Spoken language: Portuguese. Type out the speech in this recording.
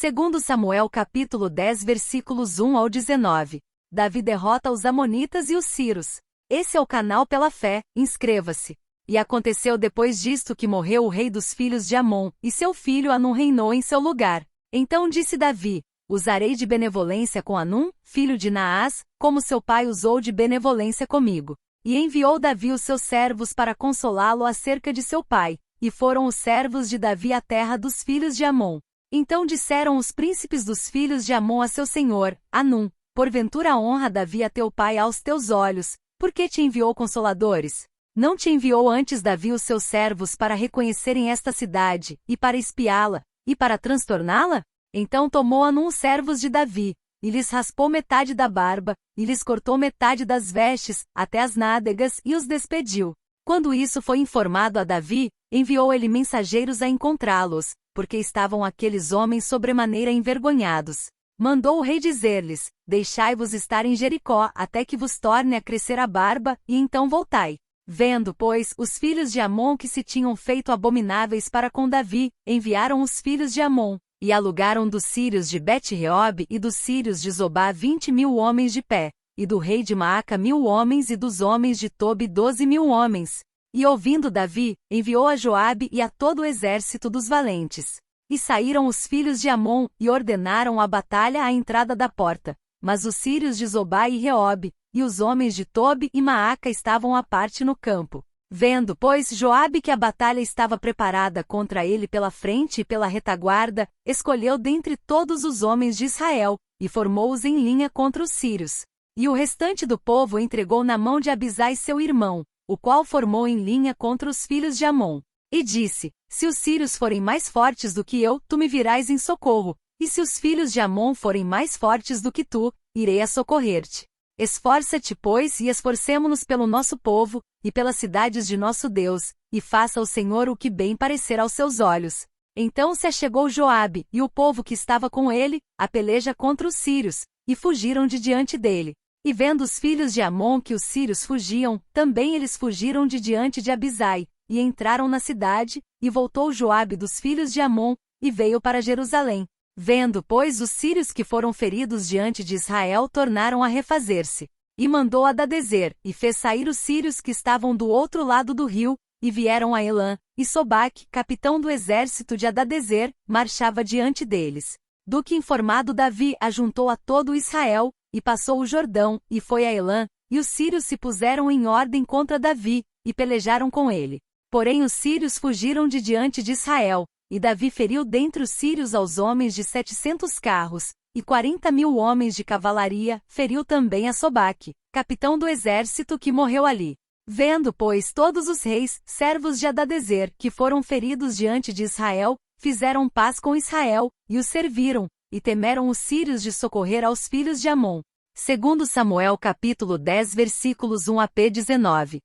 Segundo Samuel capítulo 10 versículos 1 ao 19. Davi derrota os amonitas e os sírios. Esse é o canal pela fé, inscreva-se. E aconteceu depois disto que morreu o rei dos filhos de Amon, e seu filho Anum reinou em seu lugar. Então disse Davi: usarei de benevolência com Anum, filho de Naás, como seu pai usou de benevolência comigo. E enviou Davi os seus servos para consolá-lo acerca de seu pai, e foram os servos de Davi à terra dos filhos de Amon. Então disseram os príncipes dos filhos de Amon a seu senhor, Anum: porventura honra Davi a teu pai aos teus olhos, porque te enviou consoladores? Não te enviou antes Davi os seus servos para reconhecerem esta cidade, e para espiá-la, e para transtorná-la? Então tomou Anum os servos de Davi, e lhes raspou metade da barba, e lhes cortou metade das vestes, até as nádegas, e os despediu. Quando isso foi informado a Davi, enviou ele mensageiros a encontrá-los, porque estavam aqueles homens sobremaneira envergonhados. Mandou o rei dizer-lhes: deixai-vos estar em Jericó até que vos torne a crescer a barba, e então voltai. Vendo, pois, os filhos de Amon que se tinham feito abomináveis para com Davi, enviaram os filhos de Amon, e alugaram dos sírios de Bet-Reob e dos sírios de Zobá 20.000 homens de pé, e do rei de Maaca 1.000 homens e dos homens de Tobi 12.000 homens. E ouvindo Davi, enviou a Joabe e a todo o exército dos valentes. E saíram os filhos de Amon, e ordenaram a batalha à entrada da porta. Mas os sírios de Zobá e Reob, e os homens de Tobi e Maaca estavam à parte no campo. Vendo, pois, Joabe que a batalha estava preparada contra ele pela frente e pela retaguarda, escolheu dentre todos os homens de Israel, e formou-os em linha contra os sírios. E o restante do povo entregou na mão de Abisai seu irmão, o qual formou em linha contra os filhos de Amon. E disse: se os sírios forem mais fortes do que eu, tu me virás em socorro, e se os filhos de Amon forem mais fortes do que tu, irei a socorrer-te. Esforça-te, pois, e esforcemo-nos pelo nosso povo, e pelas cidades de nosso Deus, e faça o Senhor o que bem parecer aos seus olhos. Então se achegou Joabe, e o povo que estava com ele, a peleja contra os sírios, e fugiram de diante dele. E vendo os filhos de Amon que os sírios fugiam, também eles fugiram de diante de Abisai, e entraram na cidade, e voltou Joabe dos filhos de Amon, e veio para Jerusalém. Vendo, pois, os sírios que foram feridos diante de Israel tornaram a refazer-se. E mandou Hadadezer, e fez sair os sírios que estavam do outro lado do rio, e vieram a Elã, e Sobaque, capitão do exército de Hadadezer, marchava diante deles. Do que informado Davi ajuntou a todo Israel, e passou o Jordão, e foi a Elã, e os sírios se puseram em ordem contra Davi, e pelejaram com ele. Porém os sírios fugiram de diante de Israel, e Davi feriu dentre os sírios aos homens de 700 carros, e 40.000 homens de cavalaria, feriu também a Sobaque, capitão do exército que morreu ali. Vendo, pois, todos os reis, servos de Hadadezer, que foram feridos diante de Israel, fizeram paz com Israel, e os serviram, e temeram os sírios de socorrer aos filhos de Amon. Segundo Samuel capítulo 10 versículos 1 a 19.